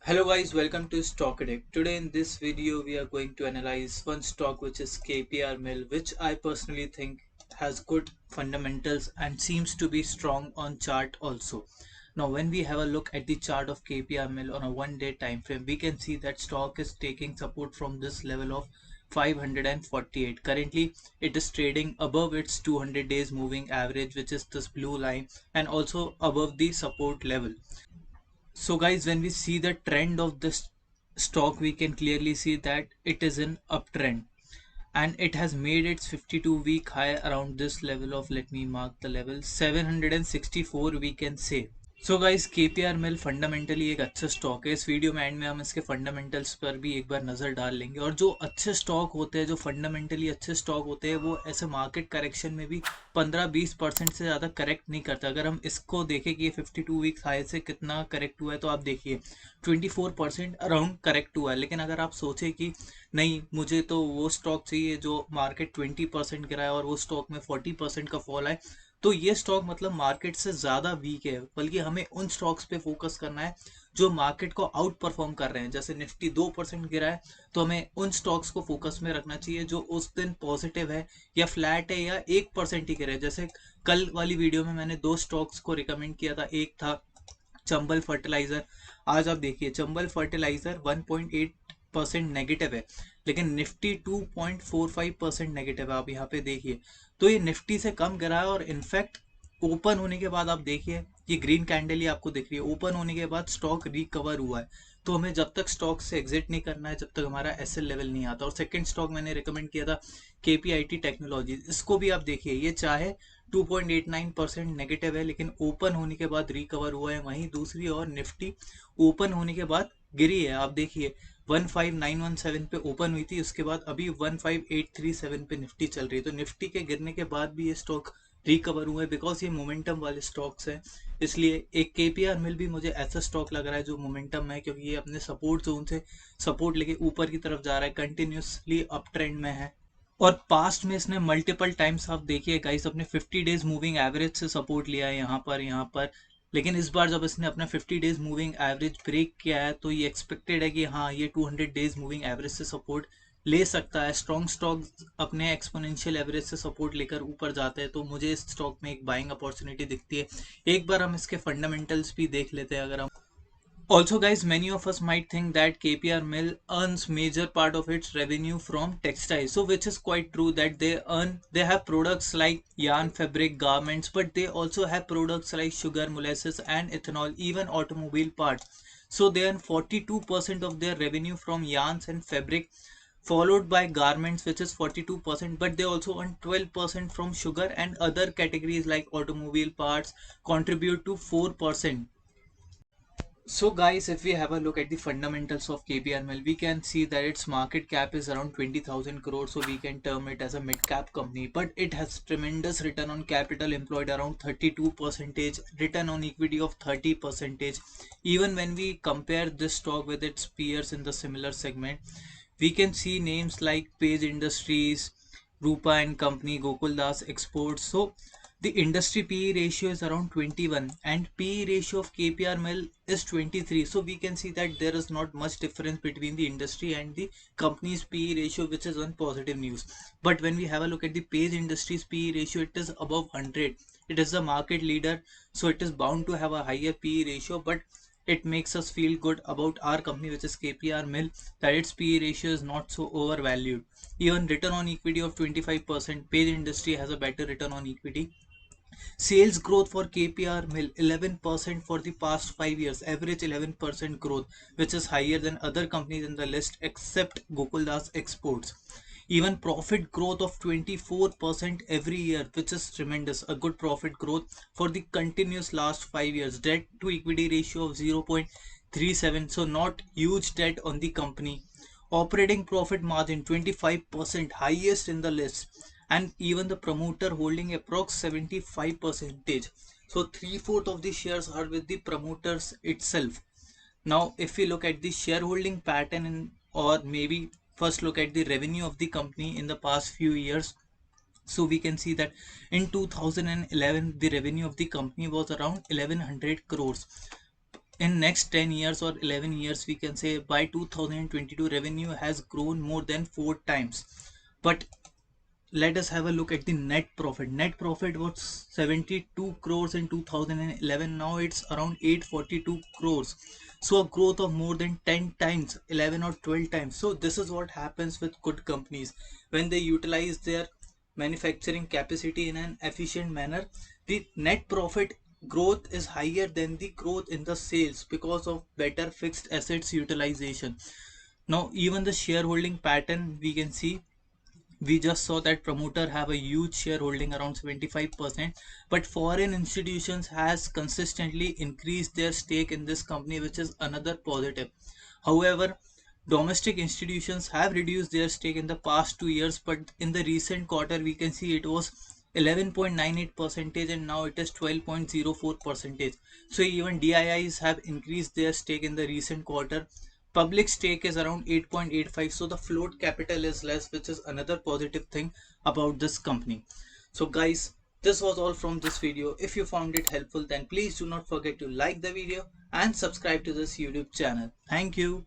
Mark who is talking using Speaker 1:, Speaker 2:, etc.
Speaker 1: Hello guys, welcome to Stock Addict. Today in this video we are going to analyze one stock which is KPR Mill, which I personally think has good fundamentals and seems to be strong on chart also. Now when we have a look at the chart of KPR Mill on a 1 day time frame, we can see that stock is taking support from this level of 548. Currently it is trading above its 200 days moving average, which is this blue line, and also above the support level. So guys, when we see the trend of this stock, we can clearly see that it is an uptrend and it has made its 52-week high around this level of, let me mark the level, 764 we can say. So guys KPR mill fundamentally एक अच्छा stock है। इस video में and में हम इसके fundamentals पर भी एक बार नज़र डाल लेंगे। और जो अच्छे स्टॉक होते हैं, जो फंडामेंटली अच्छे स्टॉक होते हैं, वो ऐसे मार्केट करेक्शन में भी 15-20% से ज़्यादा करेक्ट नहीं करता। अगर हम इसको देखें कि ये 52 वीक्स हाई से कितना करेक्ट हुआ है, तो आप देखिए 24% अराउंड करेक्ट हुआ है। लेकिन अगर आप सोचें कि नहीं, मुझे तो वो स्टॉक चाहिए जो मार्केट 20% गिरा है और वो स्टॉक में 40% का फॉल है, तो ये स्टॉक मतलब मार्केट से ज़्यादा वीक है। बल्कि हमें उन स्टॉक्स पे फोकस करना है जो मार्केट को आउट परफॉर्म कर रहे हैं। जैसे निफ्टी 2% गिरा है, तो हमें उन स्टॉक्स को फोकस में रखना चाहिए जो उस दिन पॉजिटिव है या फ्लैट है या 1% ही गिरा है। जैसे कल वाली वीडियो में मैंने दो स्टॉक्स को रिकमेंड किया था, एक था चंबल फर्टिलाइजर। आज आप देखिए चंबल फर्टिलाइजर 1.8% नेगेटिव है, लेकिन निफ्टी 2.45% नेगेटिव है। आप यहाँ पे देखिए, तो ये निफ्टी से कम गिरा है। और इनफैक्ट ओपन होने के बाद आप देखिए, ये ग्रीन कैंडल ही आपको दिख रही है, ओपन होने के बाद स्टॉक रिकवर हुआ है। तो हमें जब तक स्टॉक से एग्जिट नहीं करना है जब तक हमारा एसएल लेवल नहीं आता। और सेकंड स्टॉक मैंने रिकमेंड किया था केपीआईटी टेक्नोलॉजी। इसको भी आप देखिए, ये चाहे 2.89% नेगेटिव है, लेकिन ओपन होने के बाद रिकवर हुआ है। वहीं दूसरी और निफ्टी ओपन होने के बाद गिरी है। आप देखिए 15917 पे ओपन हुई थी, उसके बाद अभी 15837 पे निफ्टी चल रही है। तो निफ्टी के गिरने के बाद भी ये स्टॉक रिकवर हुए, बिकॉज ये मोमेंटम वाले स्टॉक्स हैं। इसलिए एक केपीआर मिल भी मुझे ऐसा स्टॉक लग रहा है जो मोमेंटम है, क्योंकि ये अपने सपोर्ट जोन से सपोर्ट लेके ऊपर की तरफ जा रहा है, कंटिन्यूसली अप ट्रेंड में है। और पास्ट में इसने मल्टीपल टाइम्स, आप देखिए गाइस, अपने 50 डेज मूविंग एवरेज से सपोर्ट लिया है यहाँ पर। लेकिन इस बार जब इसने अपना 50 डेज मूविंग एवरेज ब्रेक किया है, तो ये एक्सपेक्टेड है कि हाँ, ये 200 डेज मूविंग एवरेज से सपोर्ट ले सकता है। स्ट्रॉन्ग स्टॉक अपने एक्सपोनेंशियल एवरेज से सपोर्ट लेकर ऊपर जाते हैं, तो मुझे इस स्टॉक में एक बाइंग अपॉर्चुनिटी दिखती है। एक बार हम इसके फंडामेंटल्स भी देख लेते हैं अगर हम। Also, guys, many of us might think that KPR Mill earns major part of its revenue from textiles. So, which is quite true that they have products like yarn, fabric, garments, but they also have products like sugar, molasses, and ethanol, even automobile parts. So, they earn 42% of their revenue from yarns and fabric, followed by garments, which is 42%, but they also earn 12% from sugar, and other categories like automobile parts contribute to 4%. So guys, if we have a look at the fundamentals of KBR Mill, we can see that its market cap is around 20,000 crores, so we can term it as a mid cap company. But it has tremendous return on capital employed around 32%, return on equity of 30%. Even when we compare this stock with its peers in the similar segment, we can see names like Page Industries, Rupa and Company, Gokuldas Exports. So the industry PE ratio is around 21 and PE ratio of KPR Mill is 23. So we can see that there is not much difference between the industry and the company's PE ratio, which is one positive news. But when we have a look at the Page Industries PE ratio, it is above 100. It is the market leader, so it is bound to have a higher PE ratio, but it makes us feel good about our company, which is KPR Mill, that its PE ratio is not so overvalued. Even return on equity of 25%, Page Industry has a better return on equity. Sales growth for KPR Mill 11% for the past 5 years, average 11% growth, which is higher than other companies in the list except Gokuldas Exports. Even profit growth of 24% every year, which is tremendous, a good profit growth for the continuous last 5 years. Debt to equity ratio of 0.37, so not huge debt on the company. Operating profit margin 25%, highest in the list, and even the promoter holding approx 75%. So 3/4 of the shares are with the promoters itself. Now, if we look at the shareholding pattern or maybe first look at the revenue of the company in the past few years, so we can see that in 2011 the revenue of the company was around 1100 crores. in next 10 years or 11 years, we can say by 2022 revenue has grown more than 4 times. But let us have a look at the net profit. Net profit was 72 crores in 2011. Now it's around 842 crores. So a growth of more than 10 times, 11 or 12 times. So this is what happens with good companies when they utilize their manufacturing capacity in an efficient manner. The net profit growth is higher than the growth in the sales because of better fixed assets utilization. Now even the shareholding pattern we can see, we just saw that promoter have a huge shareholding around 75%, but foreign institutions has consistently increased their stake in this company, which is another positive. However, domestic institutions have reduced their stake in the past 2 years, but in the recent quarter we can see it was 11.98 percentage and now it is 12.04 percentage. So even DIIs have increased their stake in the recent quarter. Public stake is around 8.85, so the float capital is less, which is another positive thing about this company. So guys, this was all from this video. If you found it helpful, then please do not forget to like the video and subscribe to this YouTube channel. Thank you.